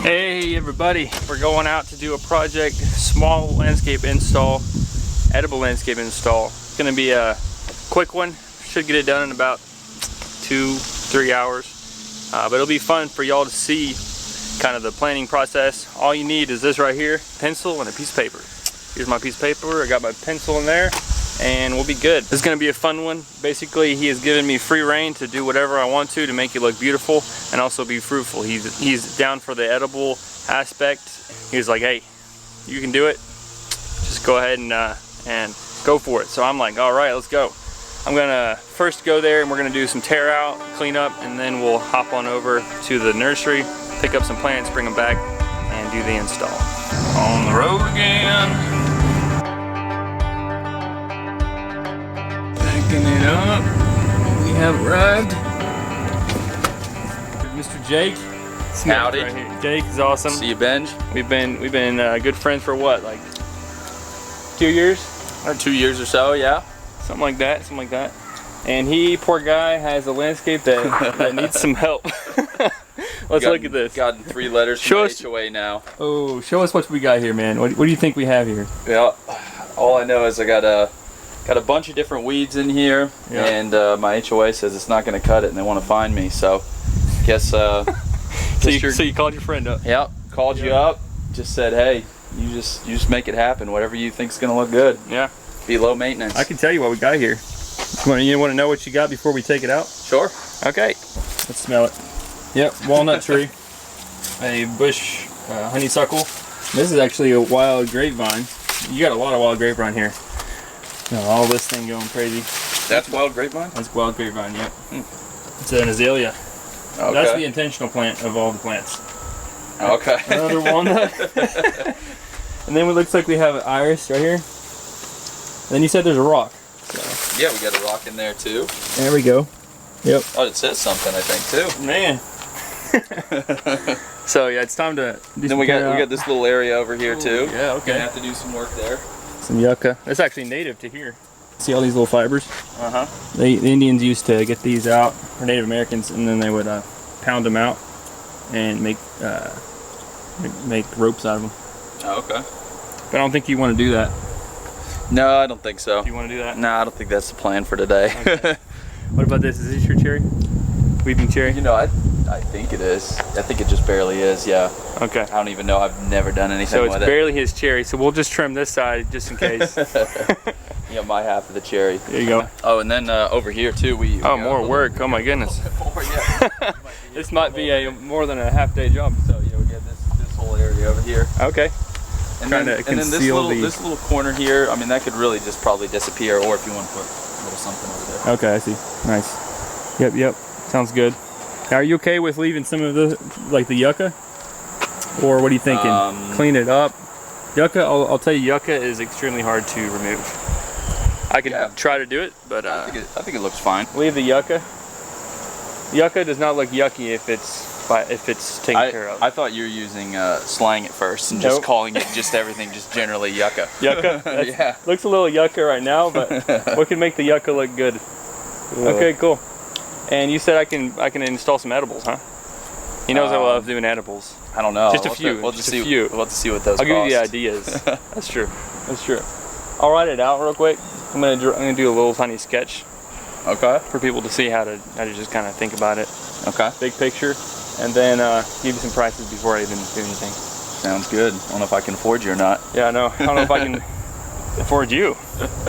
Hey everybody, we're going out to do a project, small landscape install, edible landscape install. It's going to be a quick one, should get it done in about 2-3 hours, but it'll be fun for y'all to see kind of the planning process. All you need is this right here, pencil and a piece of paper. Here's my piece of paper, I got my pencil in there, and we'll be good. This is going to be a fun one. Basically, he has given me free reign to do whatever I want to make it look beautiful and also be fruitful. He's down for the edible aspect. He's like, hey, you can do it. Just go ahead and go for it. So I'm like, all right, let's go. I'm gonna first go there and we're gonna do some tear out, clean up, and then we'll hop on over to the nursery, pick up some plants, bring them back, and do the install. On the road again. Backing it up. We have arrived. Mr. Jake. Howdy. Right here. Jake is awesome. See you, Benj. We've been good friends for what, like 2 years? 2 years or so, yeah. Something like that. And he, poor guy, has a landscape that needs some help. Let's look at this. Gotten 3 letters from HOA now. Oh, show us what we got here, man. What do you think we have here? Yeah. All I know is I got a bunch of different weeds in here, yeah. And my HOA says it's not going to cut it, and they want to fine me. So, guess. So you called your friend up? Yeah. Called you up. Just said, hey, you just make it happen. Whatever you think's going to look good. Yeah. Be low maintenance. I can tell you what we got here. You want to know what you got before we take it out? Sure. Okay. Let's smell it. Yep, walnut tree, a bush honeysuckle. This is actually a wild grapevine. You got a lot of wild grapevine here. All this thing going crazy. That's wild grapevine? That's wild grapevine, yep. It's an azalea. Okay. That's the intentional plant of all the plants. Okay. Another walnut. And then it looks like we have an iris right here. And then you said there's a rock. So. Yeah, we got a rock in there too. There we go. Yep. Oh, it says something, I think, too. Man. So yeah, it's time to do then we got this little area over here too. Ooh, yeah, okay. Gonna have to do some work there. Some yucca. That's actually native to here. See all these little fibers? Uh-huh. The Indians used to get these out, or Native Americans, and then they would pound them out and make ropes out of them. Oh, okay. But I don't think you want to do that. No, I don't think so. Do you want to do that? No, I don't think that's the plan for today. Okay. What about this? Is this your cherry? Weeping cherry? You know, I think it is. I think it just barely is, yeah. Okay. I don't even know. I've never done anything so with it. So it's barely his cherry, so we'll just trim this side just in case. Yeah, my half of the cherry. There you go. Oh, and then over here too, we more work. Oh my goodness. Yeah. This might be more than a half-day job. So yeah, we got this whole area over here. Okay. And then this little corner here, I mean, that could really just probably disappear, or if you want to put a little something over there. Okay, I see. Nice. Yep. Sounds good. Now, are you okay with leaving some of the yucca? Or what are you thinking? Clean it up. Yucca, I'll tell you, yucca is extremely hard to remove. I can try to do it, but I think it looks fine. Leave the yucca. Yucca does not look yucky if it's taken care of. I thought you were using slang at first and just calling it just everything, just generally yucca. Yucca? Yeah. Looks a little yucca right now, but what can make the yucca look good? Cool. Okay, cool. And you said I can install some edibles, huh? He knows I love doing edibles. I don't know. Just a few. We'll have to see what those cost. I'll give you the ideas. That's true. I'll write it out real quick. I'm gonna do a little tiny sketch. Okay. For people to see how to just kind of think about it. Okay. Big picture, and then give you some prices before I even do anything. Sounds good. I don't know if I can afford you or not. Yeah, no. I don't know if I can afford you.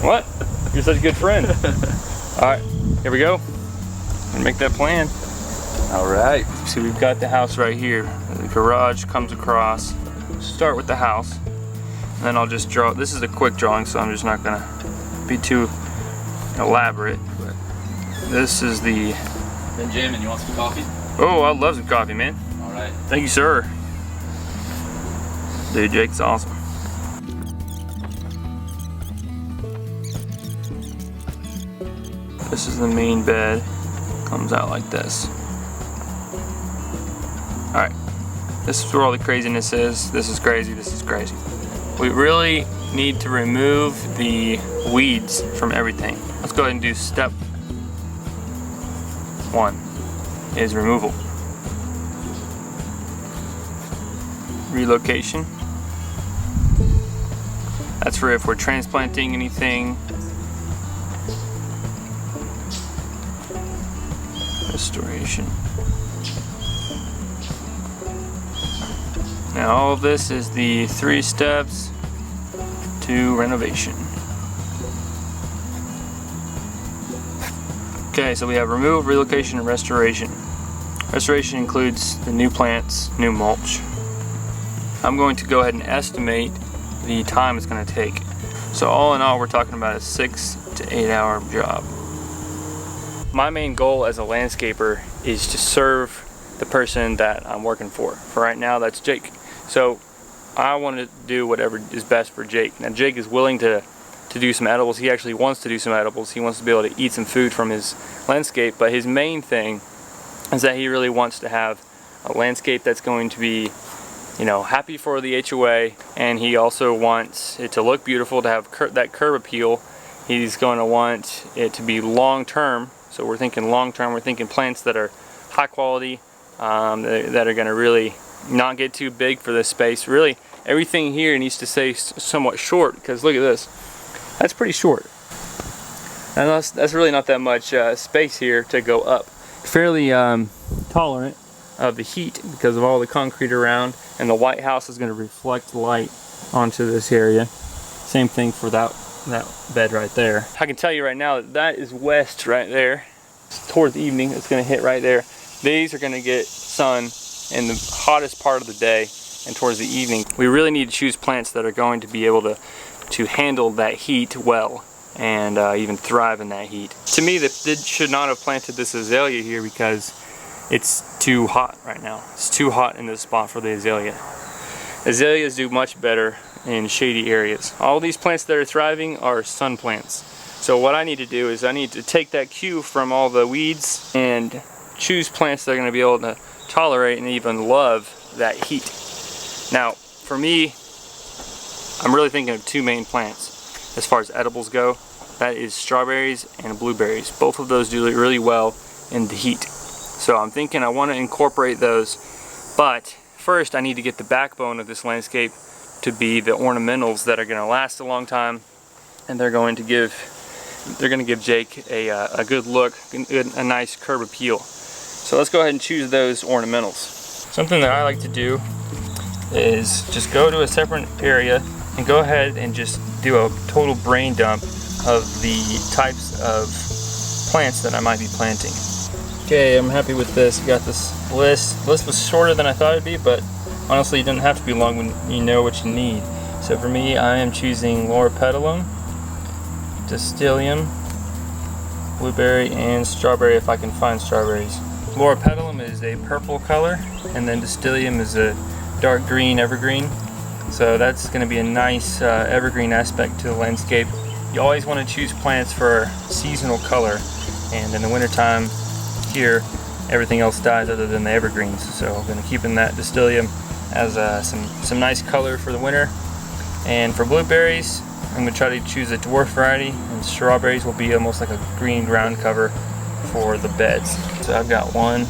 What? You're such a good friend. All right, here we go. Make that plan. All right. So we've got the house right here. The garage comes across. Start with the house, and then I'll just draw. This is a quick drawing, so I'm just not gonna be too elaborate. But this is the. Benjamin, you want some coffee? Oh, I love some coffee, man. All right. Thank you, sir. Dude, Jake's awesome. This is the main bed. Comes out like this. Alright, this is where all the craziness is. This is crazy, this is crazy. We really need to remove the weeds from everything. Let's go ahead and do step 1 is removal. relocation. That's for if we're transplanting anything. Restoration. Now all of this is the 3 steps to renovation. Okay, so we have remove, relocation, and restoration. Restoration includes the new plants, new mulch. I'm going to go ahead and estimate the time it's going to take. So all in all, we're talking about a 6 to 8 hour job. My main goal as a landscaper is to serve the person that I'm working for. For right now, that's Jake. So I want to do whatever is best for Jake. Now Jake is willing to do some edibles. He actually wants to do some edibles. He wants to be able to eat some food from his landscape, but his main thing is that he really wants to have a landscape that's going to be, you know, happy for the HOA, and he also wants it to look beautiful, to have that curb appeal. He's going to want it to be long-term, so we're thinking long-term. We're thinking plants that are high quality, that are going to really not get too big for this space. Really, everything here needs to stay somewhat short, because look at this. That's pretty short. And that's really not that much space here to go up. Fairly tolerant of the heat because of all the concrete around, and the White House is going to reflect light onto this area. Same thing for that bed right there. I can tell you right now that is west right there. Towards the evening, it's going to hit right there. These are going to get sun in the hottest part of the day, and towards the evening. We really need to choose plants that are going to be able to handle that heat well, and even thrive in that heat. To me, they should not have planted this azalea here because it's too hot right now. It's too hot in this spot for the azalea. Azaleas do much better in shady areas. All these plants that are thriving are sun plants. So what I need to do is I need to take that cue from all the weeds and choose plants that are going to be able to tolerate and even love that heat. Now, for me, I'm really thinking of 2 main plants as far as edibles go. That is strawberries and blueberries. Both of those do really well in the heat. So I'm thinking I want to incorporate those, but first I need to get the backbone of this landscape to be the ornamentals that are going to last a long time, and they're going to give Jake a good look, a nice curb appeal. So let's go ahead and choose those ornamentals. Something that I like to do is just go to a separate area and go ahead and just do a total brain dump of the types of plants that I might be planting. Okay, I'm happy with this. Got this list. The list was shorter than I thought it'd be, but honestly, it doesn't have to be long when you know what you need. So for me, I am choosing Loropetalum, Distilium, blueberry, and strawberry if I can find strawberries. Loropetalum is a purple color, and then Distilium is a dark green evergreen. So that's going to be a nice evergreen aspect to the landscape. You always want to choose plants for seasonal color, and in the wintertime here everything else dies other than the evergreens. So I'm going to keep in that Distilium as some nice color for the winter. And for blueberries, I'm going to try to choose a dwarf variety, and strawberries will be almost like a green ground cover for the beds. So I've got 1,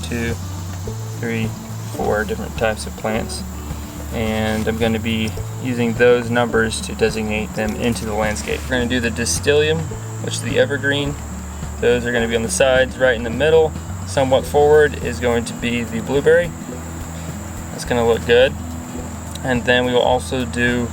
2, 3, 4 different types of plants, and I'm going to be using those numbers to designate them into the landscape. We're going to do the Distilium, which is the evergreen. Those are going to be on the sides. Right in the middle, somewhat forward, is going to be the blueberry. That's going to look good. And then we will also do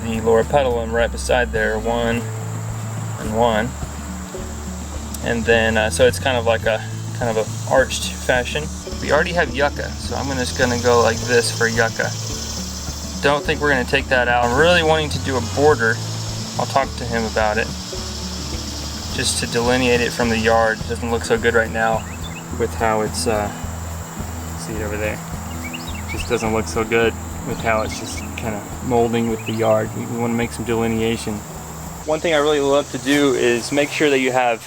the Loropetalum right beside there, 1 and 1. And then so it's kind of like a arched fashion. We already have yucca, so I'm just going to go like this for yucca. Don't think we're going to take that out. I'm really wanting to do a border. I'll talk to him about it, just to delineate it from the yard. It doesn't look so good right now with how it's see it over there. It just doesn't look so good with how it's just kind of molding with the yard. We want to make some delineation. One thing I really love to do is make sure that you have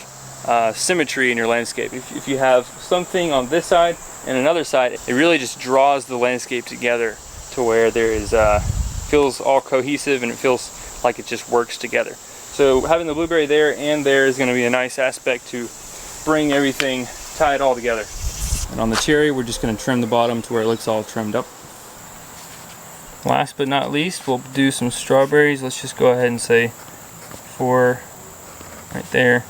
symmetry in your landscape. If you have something on this side and another side, it really just draws the landscape together to where there is feels all cohesive, and it feels like it just works together. So having the blueberry there and there is going to be a nice aspect to bring everything, tie it all together. And on the cherry, we're just going to trim the bottom to where it looks all trimmed up. last but not least, we'll do some strawberries. Let's just go ahead and say 4 right there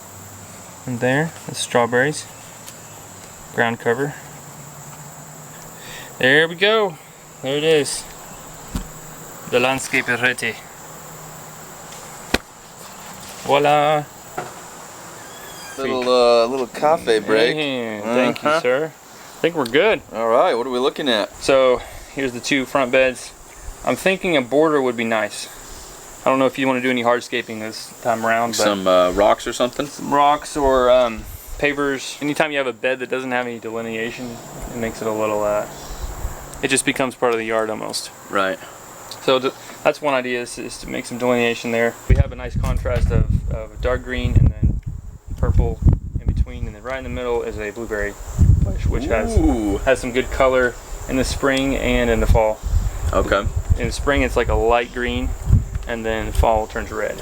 and there. That's strawberries. Ground cover. There we go. There it is. The landscape is ready. Voila. Little cafe break. Thank you, sir. I think we're good. All right, what are we looking at? So here's the 2 front beds. I'm thinking a border would be nice. I don't know if you want to do any hardscaping this time around, but some rocks or something. Some rocks or pavers. Anytime you have a bed that doesn't have any delineation, it makes it a little. It just becomes part of the yard almost. Right. So that's one idea is to make some delineation there. We have a nice contrast of dark green and then purple in between, and then right in the middle is a blueberry bush, which has some good color in the spring and in the fall. Okay. In the spring it's like a light green, and then fall turns red.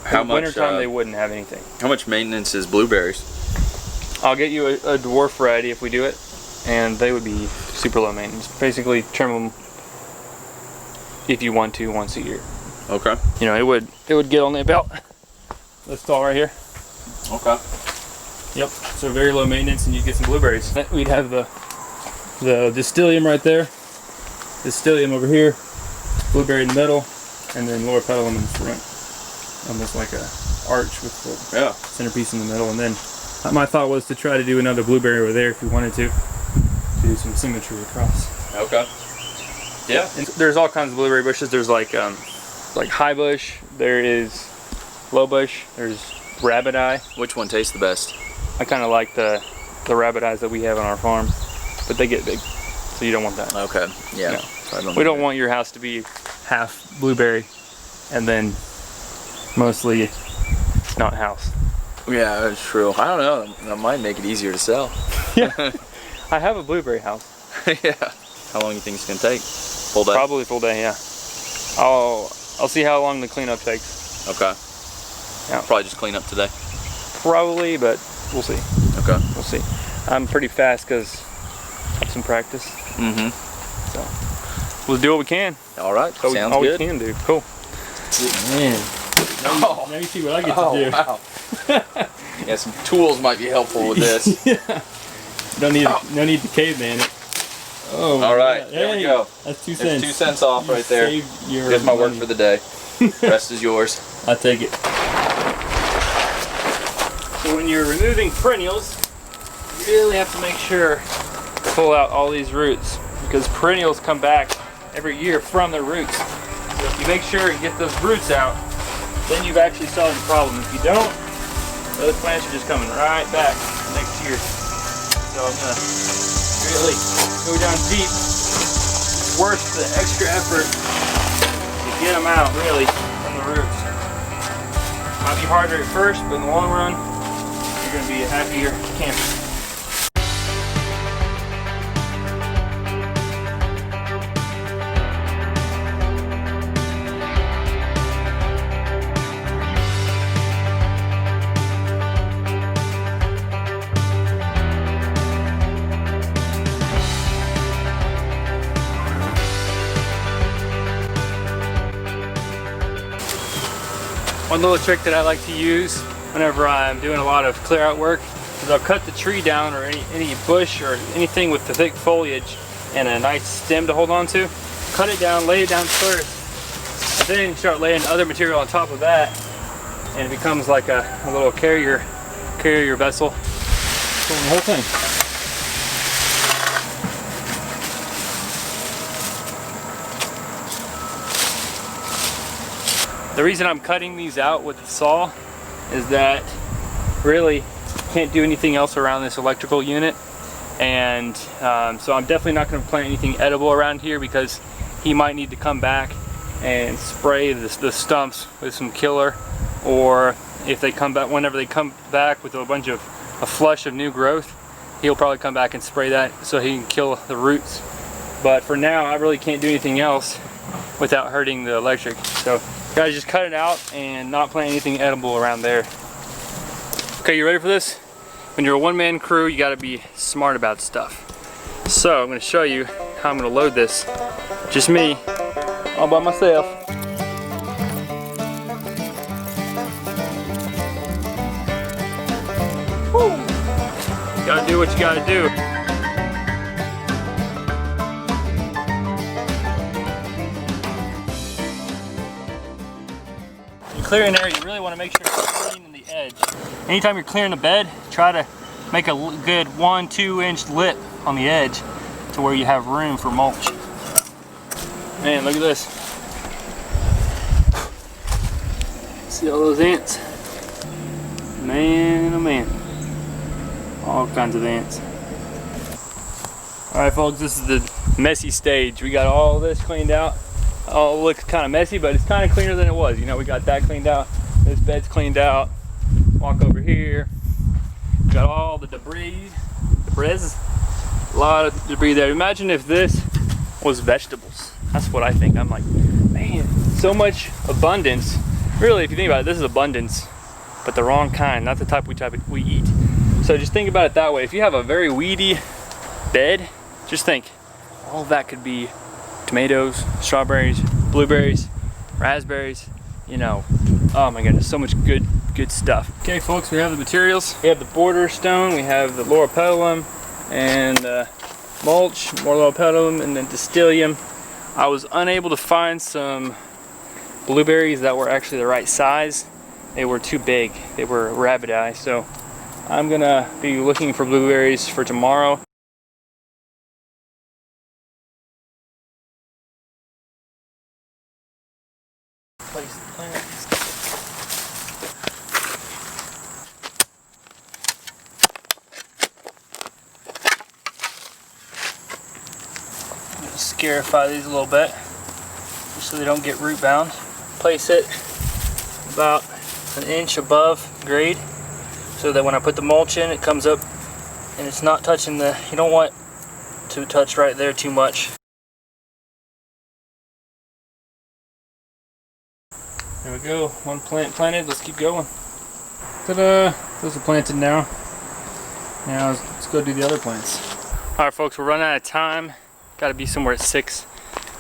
How in much? Wintertime they wouldn't have anything. How much maintenance is blueberries? I'll get you a dwarf variety if we do it, and they would be super low maintenance. Basically trim them if you want to once a year. Okay. You know, it would get only about this tall right here. Okay. Yep. So very low maintenance, and you get some blueberries. We'd have the distilleum right there, distilleum over here, blueberry in the middle, and then lower petalum in the front, almost like a arch with the centerpiece in the middle. And then my thought was to try to do another blueberry over there if you wanted to do some symmetry across. Okay. Yeah. And there's all kinds of blueberry bushes. There's like high bush. There is low bush. There's rabbit eye. Which one tastes the best? I kind of like the rabbit eyes that we have on our farm, but they get big, so you don't want that. Okay. Yeah. No. We don't want your house to be half blueberry and then mostly not house. Yeah, that's true. I don't know. That might make it easier to sell. Yeah. I have a blueberry house. Yeah. How long do you think it's gonna take? Full day? Probably full day. Yeah. I'll see how long the cleanup takes. Okay. Yeah. Probably just clean up today. Probably, but we'll see. Okay. We'll see. I'm pretty fast because I have some practice. Mm-hmm. So we'll do what we can. All right. Sounds all good. we can do. Cool. Man. Now you see what I get to do. Wow. Yeah, some tools might be helpful with this. Yeah. No need to caveman it. Oh. All right. Yeah. There we go. That's 2 There's cents. 2 cents off right there. Here's my work for the day. Rest is yours. I'll take it. So when you're removing perennials, you really have to make sure to pull out all these roots, because perennials come back every year from their roots. So if you make sure and get those roots out, then you've actually solved the problem. If you don't, those plants are just coming right back next year. So I'm gonna really go down deep. It's worth the extra effort to get them out, really, from the roots. Might be harder at first, but in the long run, you're going to be a happier camper. One little trick that I like to use whenever I'm doing a lot of clear out work is I'll cut the tree down, or any bush or anything with the thick foliage and a nice stem to hold on to. Cut it down, lay it down first, and then start laying other material on top of that, and it becomes like a little carrier vessel. Pulling the whole thing. The reason I'm cutting these out with the saw is that really can't do anything else around this electrical unit, and so I'm definitely not going to plant anything edible around here, because he might need to come back and spray the stumps with some killer, or if they come back, whenever they come back with a flush of new growth, he'll probably come back and spray that so he can kill the roots. But for now, I really can't do anything else without hurting the electric. So gotta just cut it out and not plant anything edible around there. Okay, you ready for this? When you're a one-man crew, you gotta be smart about stuff. So I'm gonna show you how I'm gonna load this. Just me, all by myself. Woo. Gotta do what you gotta do. When you're clearing there, you really want to make sure you're cleaning the edge. Anytime you're clearing the bed, try to make a good 1-2 inch lip on the edge to where you have room for mulch. Man, look at this. See all those ants? Man, oh man. All kinds of ants. Alright folks, this is the messy stage. We got all this cleaned out. Oh, it looks kind of messy, but it's kind of cleaner than it was. You know, we got that cleaned out. This bed's cleaned out. Walk over here. We got all the debris. A lot of debris there. Imagine if this was vegetables. That's what I think. I'm like, man, so much abundance. Really, if you think about it, this is abundance, but the wrong kind, not the type we eat. So just think about it that way. If you have a very weedy bed, just think, all of that could be tomatoes, strawberries, blueberries, raspberries, you know. Oh my goodness, so much good stuff. Okay folks, we have the materials. We have the border stone, we have the loropetalum, and mulch, more loropetalum, and then distilleum. I was unable to find some blueberries that were actually the right size. They were too big. They were rabbit eye, so I'm gonna be looking for blueberries for tomorrow. Place the plants. Scarify these a little bit just so they don't get root bound. Place it about 1 inch above grade so that when I put the mulch in, it comes up and it's not touching the, you don't want to touch right there too much. There we go, one plant planted. Let's keep going. Ta-da! Those are planted now. Now let's go do the other plants. Alright folks, we're running out of time. Got to be somewhere at 6,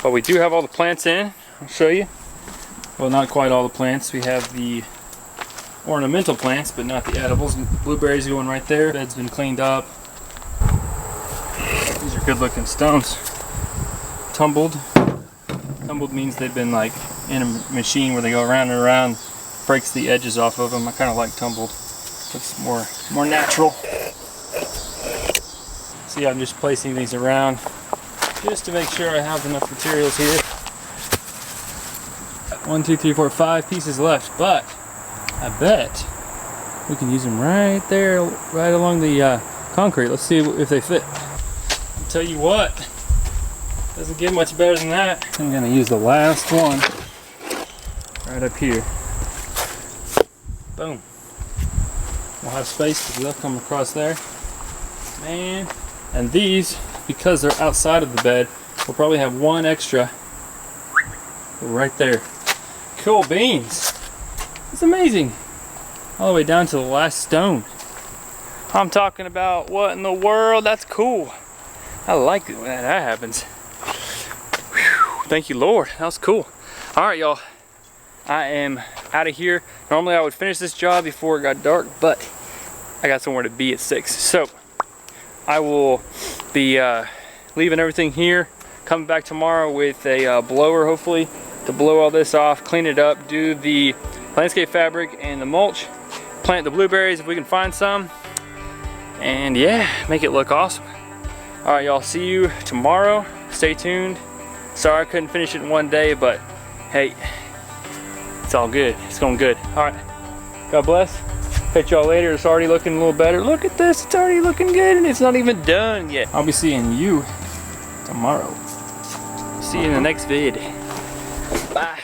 but we do have all the plants in. I'll show you. Well, not quite all the plants. We have the ornamental plants, but not the edibles. Blueberries going right there. Bed's been cleaned up. These are good looking stones. Tumbled. Tumbled means they've been like in a machine where they go around and around, breaks the edges off of them. I kind of like tumbled. Looks more natural. See, I'm just placing these around just to make sure I have enough materials here. 1, 2, 3, 4, 5 pieces left, but I bet we can use them right there, right along the concrete. Let's see if they fit. I'll tell you what, doesn't get much better than that. I'm gonna use the last one right up here. Boom. We'll have space because they'll come across there. Man, and these, because they're outside of the bed, we'll probably have one extra right there. Cool beans. It's amazing. All the way down to the last stone. I'm talking about, what in the world? That's cool. I like it when that happens. Whew, thank you, Lord. That was cool. All right, y'all. I am out of here. Normally I would finish this job before it got dark, but I got somewhere to be at 6. So I will be leaving everything here, coming back tomorrow with a blower hopefully to blow all this off, clean it up, do the landscape fabric and the mulch, plant the blueberries if we can find some, and yeah, make it look awesome. Alright y'all, see you tomorrow. Stay tuned. Sorry I couldn't finish it in one day, but hey, it's all good. It's going good. Alright, God bless. Catch y'all later. It's already looking a little better. Look at this. It's already looking good and it's not even done yet. I'll be seeing you tomorrow. See you in the next vid. Bye.